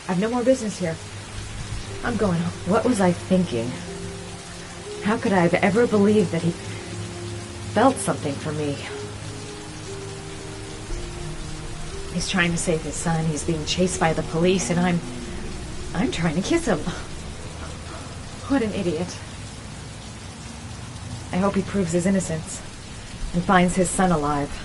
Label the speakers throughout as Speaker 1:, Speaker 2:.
Speaker 1: I've no more business here. I'm going home.
Speaker 2: What was I thinking? How could I have ever believed that he felt something for me? He's trying to save his son. He's being chased by the police, and I'm trying to kiss him. What an idiot. I hope he proves his innocence and finds his son alive.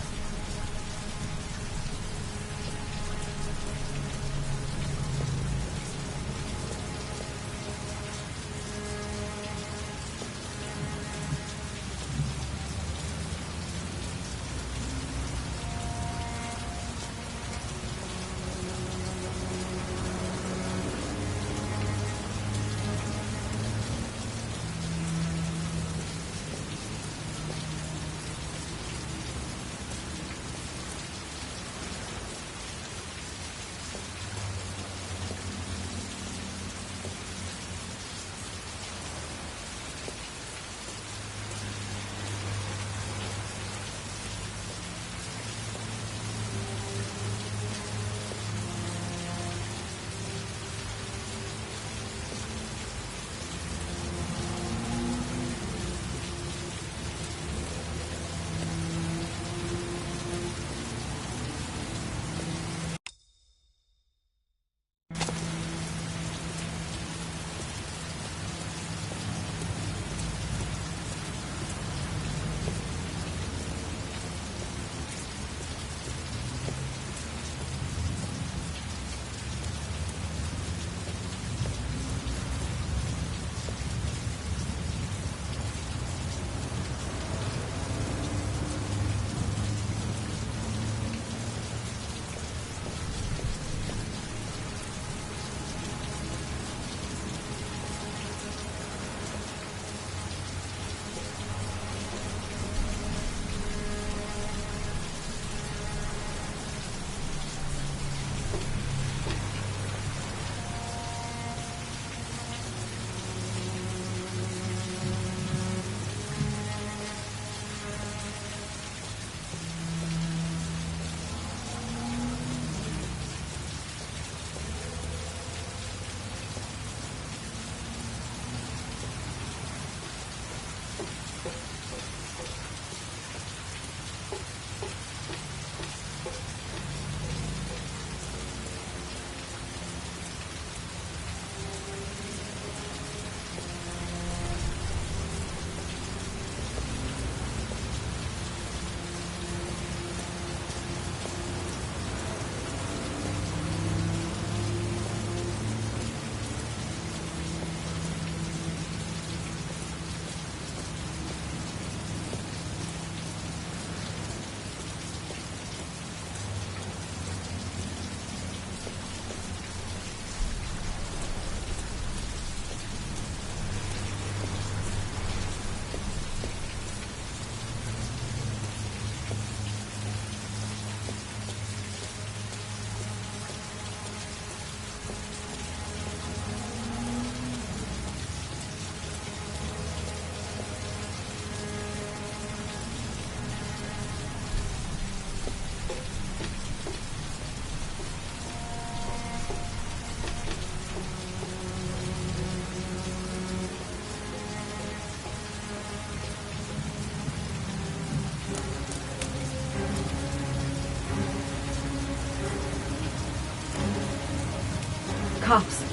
Speaker 2: Cops.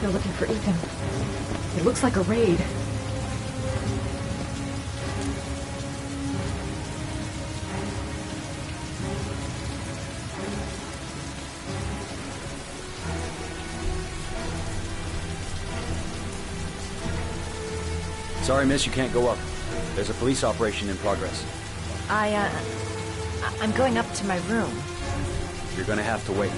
Speaker 2: They're looking for Ethan. It looks like a raid.
Speaker 3: Sorry, miss, you can't go up. There's a police operation in progress.
Speaker 2: I'm going up to my room.
Speaker 3: You're gonna have to wait.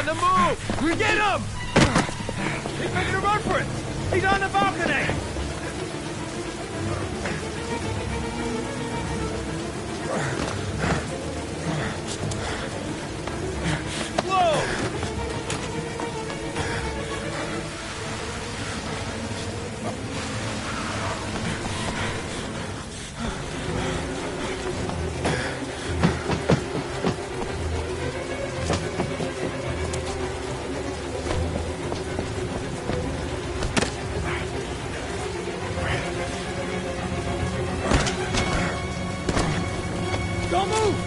Speaker 4: the move! Get him! He's making a run for it! He's on the balcony! Whoa! Don't move!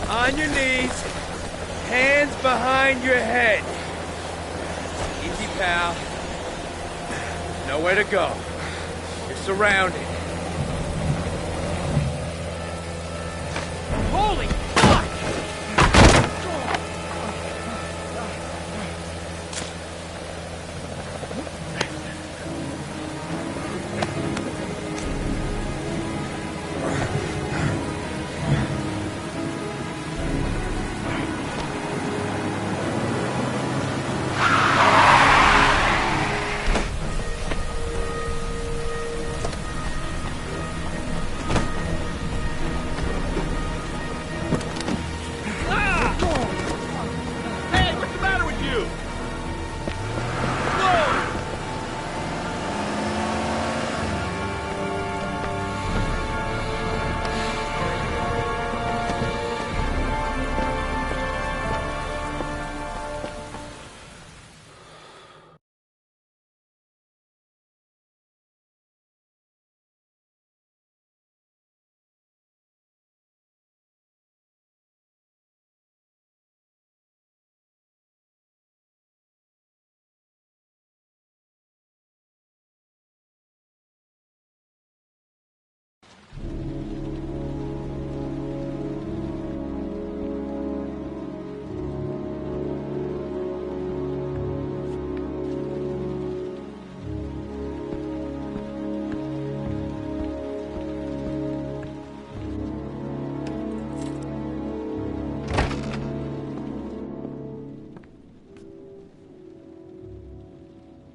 Speaker 4: On your knees, hands behind your head. Easy, pal. Nowhere to go. You're surrounded. Holy fuck!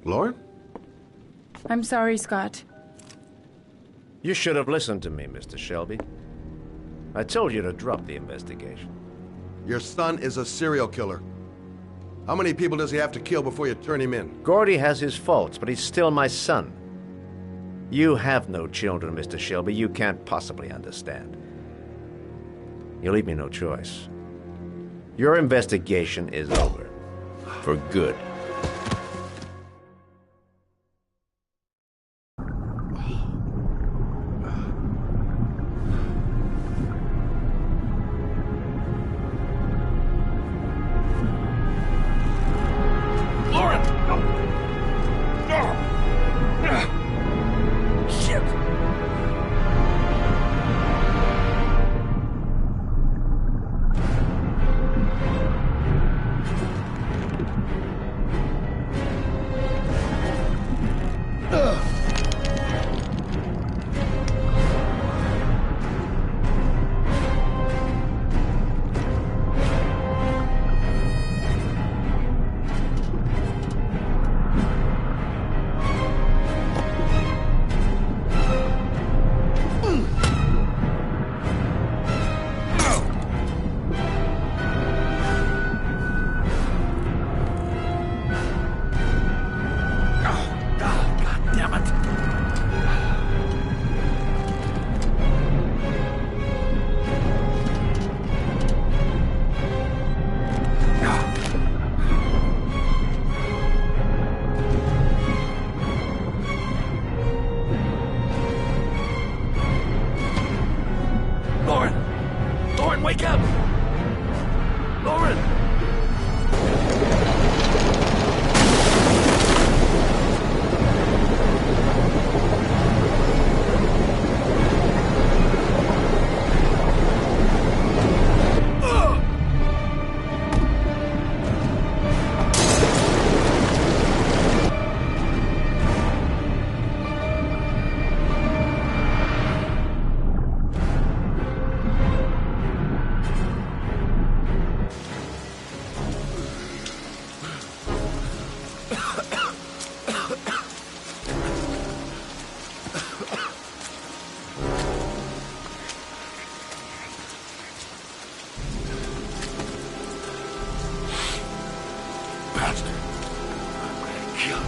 Speaker 5: Lauren?
Speaker 6: I'm sorry, Scott.
Speaker 5: You should have listened to me, Mr. Shelby. I told you to drop the investigation.
Speaker 7: Your son is a serial killer. How many people does he have to kill before you turn him in?
Speaker 5: Gordy has his faults, but he's still my son. You have no children, Mr. Shelby. You can't possibly understand. You leave me no choice. Your investigation is over. For good.
Speaker 7: Bastard. I'm gonna kill you.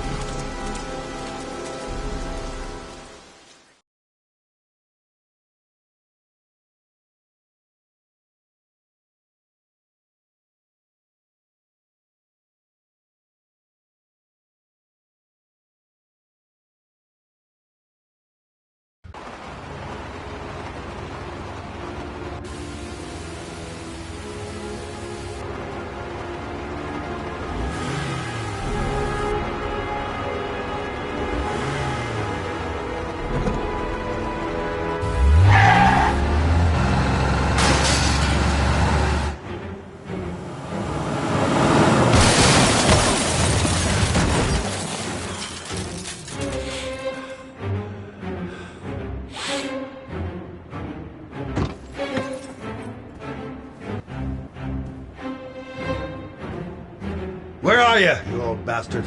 Speaker 7: Where are you, you old bastard?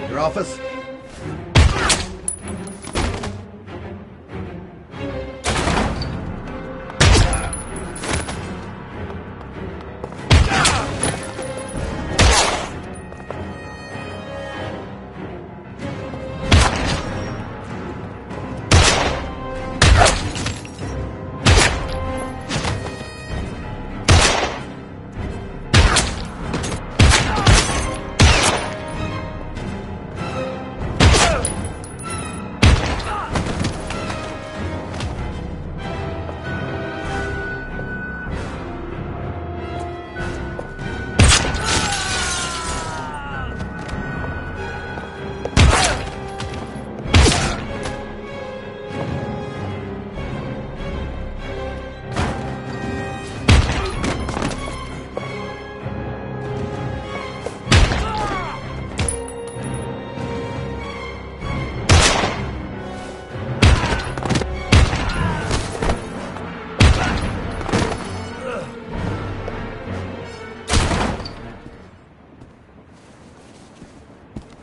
Speaker 7: Your office?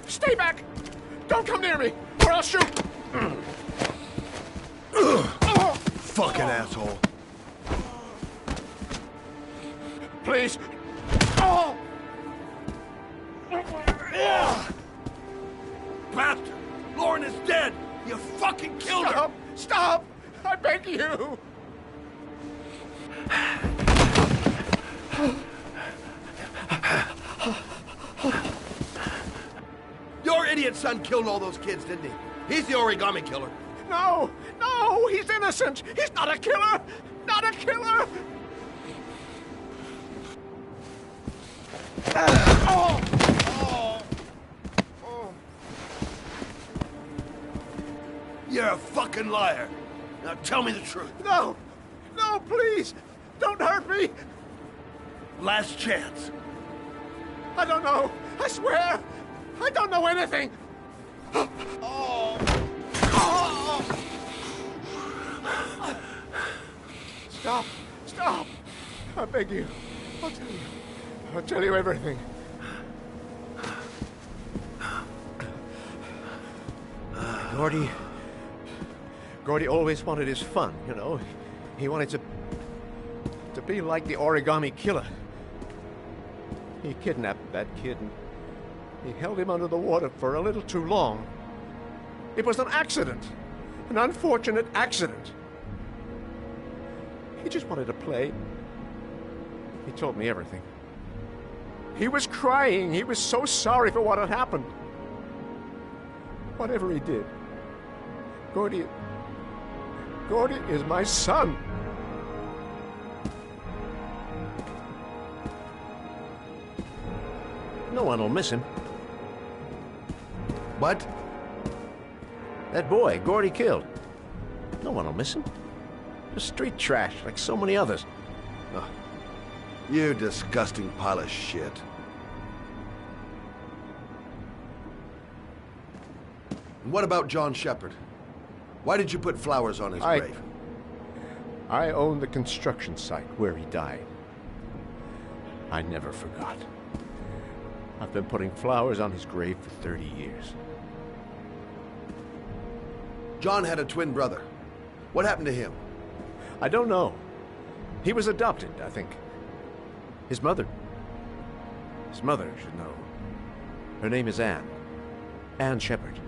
Speaker 4: Stay back! Don't come near me, or I'll shoot!
Speaker 7: Fucking asshole.
Speaker 4: Please! Oh!
Speaker 7: Bastard! Lauren is dead! You fucking killed her!
Speaker 4: Stop! Stop! I beg you!
Speaker 7: Your idiot son killed all those kids, didn't he? He's the origami killer.
Speaker 4: No! No! He's innocent! He's not a killer! Not a killer! Oh! Oh! Oh!
Speaker 7: You're a fucking liar. Now tell me the truth.
Speaker 4: No! No, please! Don't hurt me!
Speaker 7: Last chance.
Speaker 4: I don't know! I swear! I don't know anything! Oh! Oh! Stop! Stop! I beg you. I'll tell you. I'll tell you everything.
Speaker 5: Gordy always wanted his fun, you know. He wanted to be like the origami killer. He kidnapped that kid and he held him under the water for a little too long. It was an accident. An unfortunate accident. He just wanted to play. He told me everything. He was crying. He was so sorry for what had happened. Whatever he did, Gordy is my son. No one will miss him.
Speaker 7: What?
Speaker 5: That boy, Gordy killed. No one will miss him. Just street trash, like so many others.
Speaker 7: Oh, you disgusting pile of shit. And what about John Shepard? Why did you put flowers on his grave?
Speaker 5: I own the construction site where he died. I never forgot. I've been putting flowers on his grave for 30 years.
Speaker 7: John had a twin brother. What happened to him?
Speaker 5: I don't know. He was adopted, I think. His mother should know. Her name is Anne. Anne Shepard.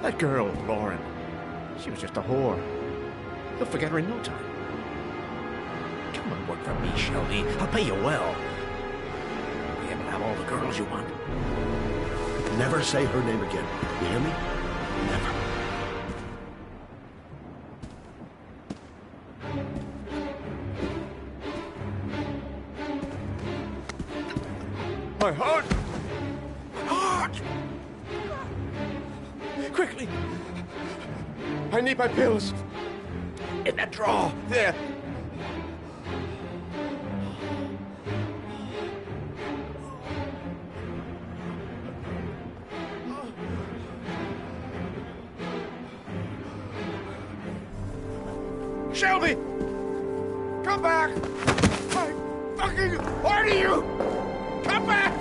Speaker 5: That girl, Lauren, she was just a whore. You'll forget her in no time. Come and work for me, Shelby. I'll pay you well. You'll be able to have all the girls you want.
Speaker 7: Never say her name again. You hear me? Never.
Speaker 4: My heart! My heart! Quickly! I need my pills. In that drawer, there. Shelby! Come back! I fucking order you! Come back!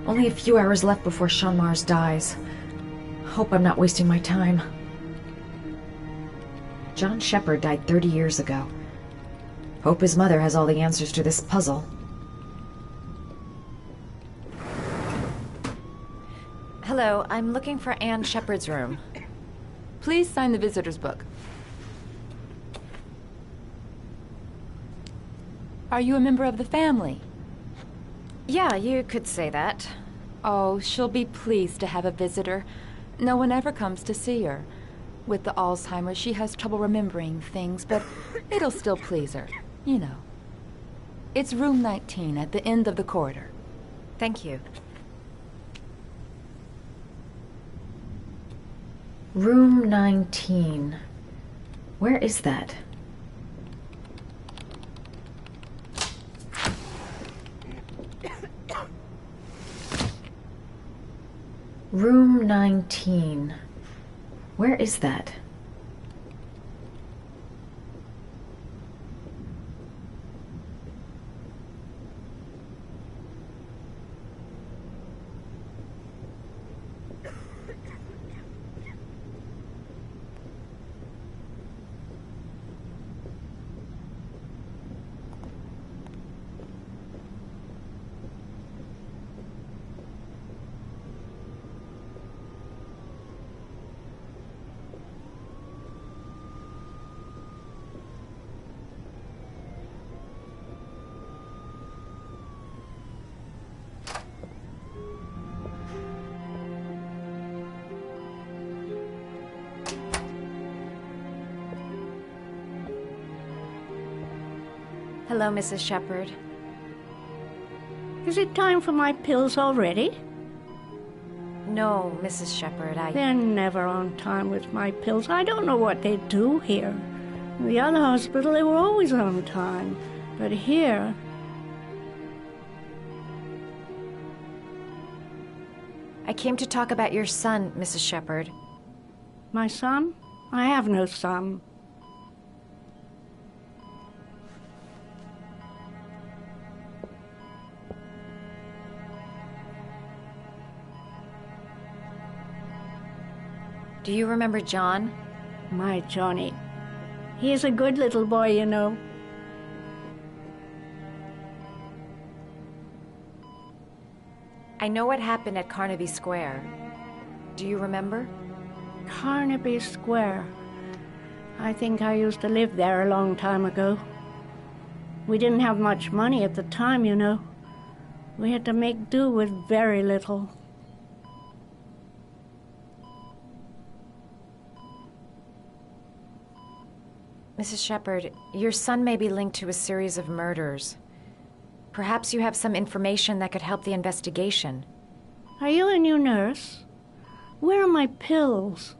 Speaker 2: Only a few hours left before Sean Mars dies. Hope I'm not wasting my time. John Shepard died 30 years ago. Hope his mother has all the answers to this puzzle. Hello, I'm looking for Anne Shepard's room.
Speaker 6: Please sign the visitor's book. Are you a member of the family?
Speaker 2: Yeah, you could say that.
Speaker 6: Oh, she'll be pleased to have a visitor. No one ever comes to see her. With the Alzheimer's, she has trouble remembering things, but it'll still please her. You know. It's room 19 at the end of the corridor.
Speaker 2: Thank you. Room 19. Where is that? Room 19. Where is that? Hello, Mrs. Shepard.
Speaker 8: Is it time for my pills already?
Speaker 2: No, Mrs. Shepard,
Speaker 8: They're never on time with my pills. I don't know what they do here. In the other hospital, they were always on time. But here...
Speaker 2: I came to talk about your son, Mrs. Shepard.
Speaker 8: My son? I have no son.
Speaker 2: Do you remember John?
Speaker 8: My Johnny. He is a good little boy, you know.
Speaker 2: I know what happened at Carnaby Square. Do you remember?
Speaker 8: Carnaby Square. I think I used to live there a long time ago. We didn't have much money at the time, you know. We had to make do with very little.
Speaker 2: Mrs. Shepard, your son may be linked to a series of murders. Perhaps you have some information that could help the investigation.
Speaker 8: Are you a new nurse? Where are my pills?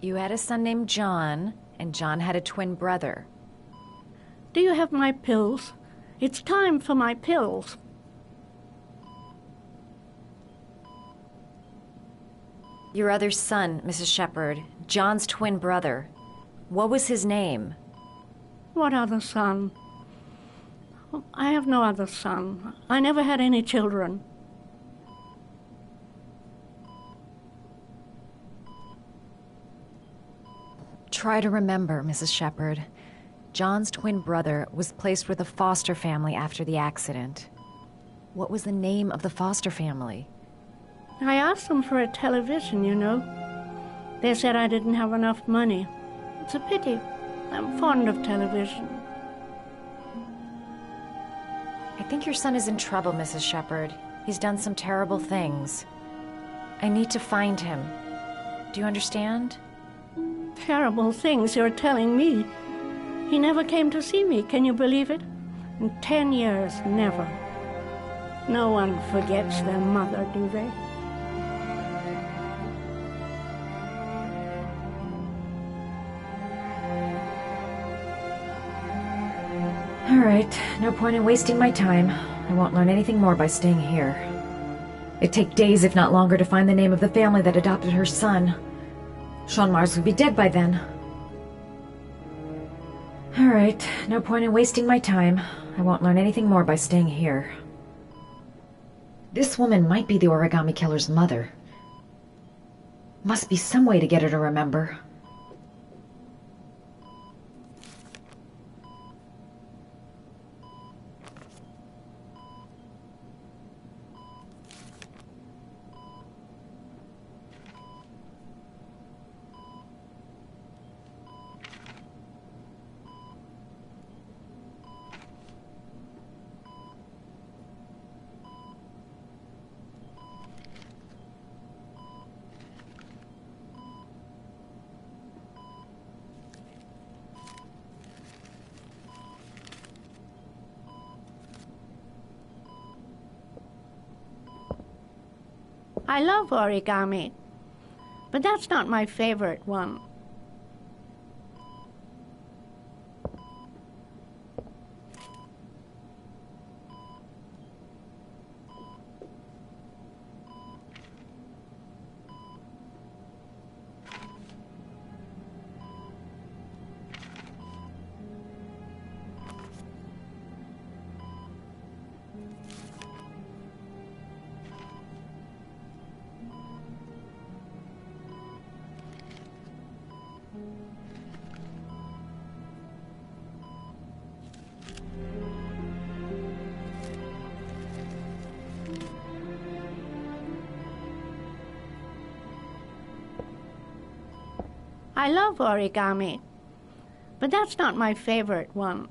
Speaker 2: You had a son named John, and John had a twin brother.
Speaker 8: Do you have my pills? It's time for my pills.
Speaker 2: Your other son, Mrs. Shepard, John's twin brother. What was his name?
Speaker 8: What other son? I have no other son. I never had any children.
Speaker 2: Try to remember, Mrs. Shepard. John's twin brother was placed with a foster family after the accident. What was the name of the foster family?
Speaker 8: I asked them for a television, you know. They said I didn't have enough money. It's a pity. I'm fond of television.
Speaker 2: I think your son is in trouble, Mrs. Shepard. He's done some terrible things. I need to find him. Do you understand?
Speaker 8: Terrible things you're telling me. He never came to see me, can you believe it? In 10 years, never. No one forgets their mother, do they?
Speaker 2: All right, no point in wasting my time. I won't learn anything more by staying here. It'd take days, if not longer, to find the name of the family that adopted her son. Sean Mars would be dead by then. All right, no point in wasting my time. I won't learn anything more by staying here. This woman might be the origami killer's mother. Must be some way to get her to remember.
Speaker 8: I love origami, but that's not my favorite one. I love origami, but that's not my favorite one.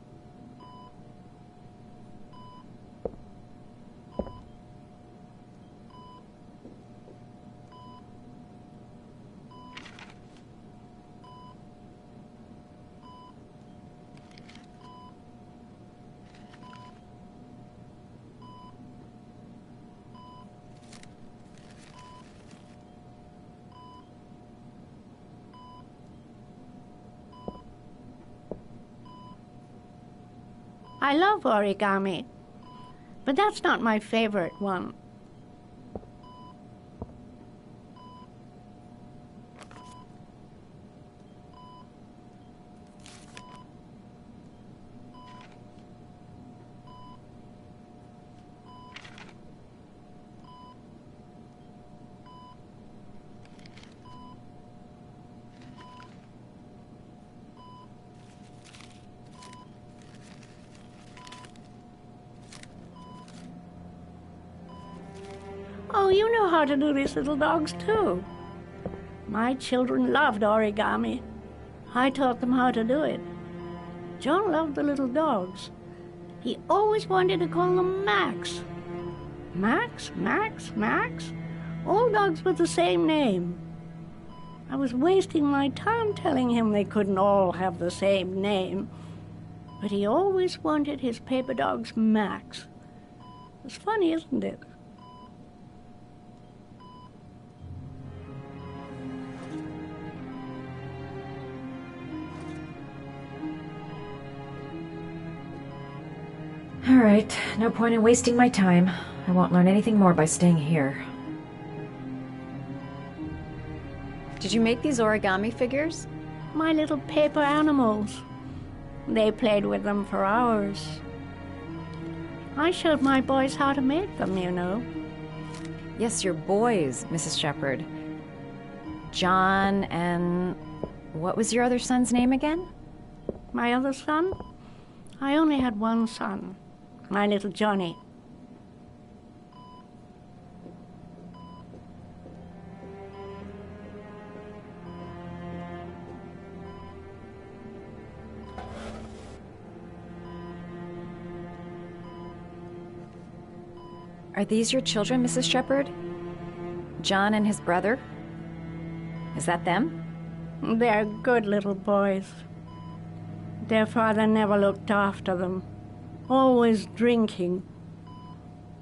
Speaker 8: I love origami, but that's not my favorite one. Oh, you know how to do these little dogs, too. My children loved origami. I taught them how to do it. John loved the little dogs. He always wanted to call them Max. Max, Max, Max. All dogs with the same name. I was wasting my time telling him they couldn't all have the same name. But he always wanted his paper dogs Max. It's funny, isn't it?
Speaker 2: All right, no point in wasting my time. I won't learn anything more by staying here.
Speaker 9: Did you make these origami figures?
Speaker 8: My little paper animals. They played with them for hours. I showed my boys how to make them, you know.
Speaker 2: Yes, your boys, Mrs. Shepherd. John and... what was your other son's name again?
Speaker 8: My other son? I only had one son. My little Johnny.
Speaker 2: Are these your children, Mrs. Shepherd? John and his brother? Is that them?
Speaker 8: They're good little boys. Their father never looked after them, always drinking.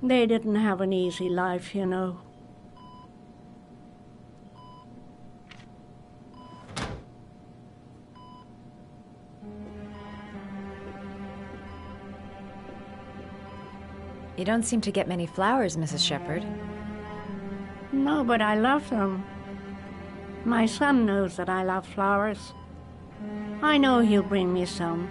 Speaker 8: They didn't have an easy life, you know.
Speaker 2: You don't seem to get many flowers, Mrs. Shepherd.
Speaker 8: No, but I love them. My son knows that I love flowers. I know he'll bring me some.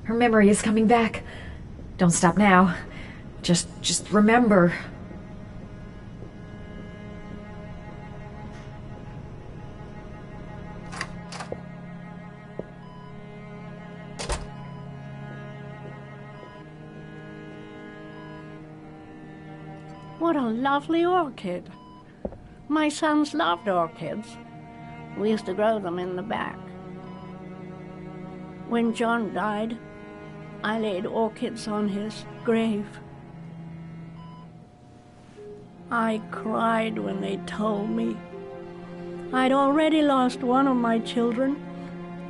Speaker 2: Her memory is coming back. Don't stop now. Just remember.
Speaker 8: What a lovely orchid. My sons loved orchids. We used to grow them in the back. When John died, I laid orchids on his grave. I cried when they told me. I'd already lost one of my children,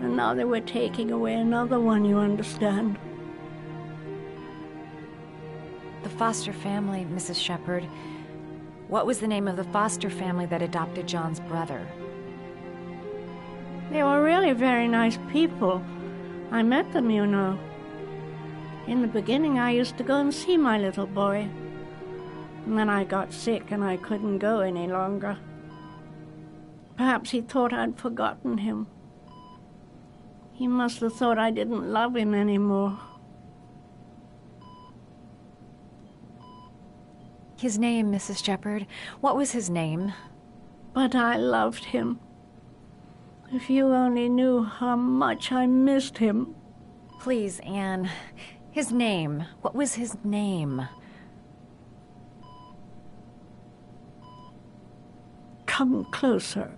Speaker 8: and now they were taking away another one, you understand.
Speaker 2: The foster family, Mrs. Shepherd. What was the name of the foster family that adopted John's brother?
Speaker 8: They were really very nice people. I met them, you know. In the beginning, I used to go and see my little boy. And then I got sick and I couldn't go any longer. Perhaps he thought I'd forgotten him. He must have thought I didn't love him anymore.
Speaker 2: His name, Mrs. Shepherd. What was his name?
Speaker 8: But I loved him. If you only knew how much I missed him.
Speaker 2: Please, Anne. His name. What was his name?
Speaker 8: Come closer.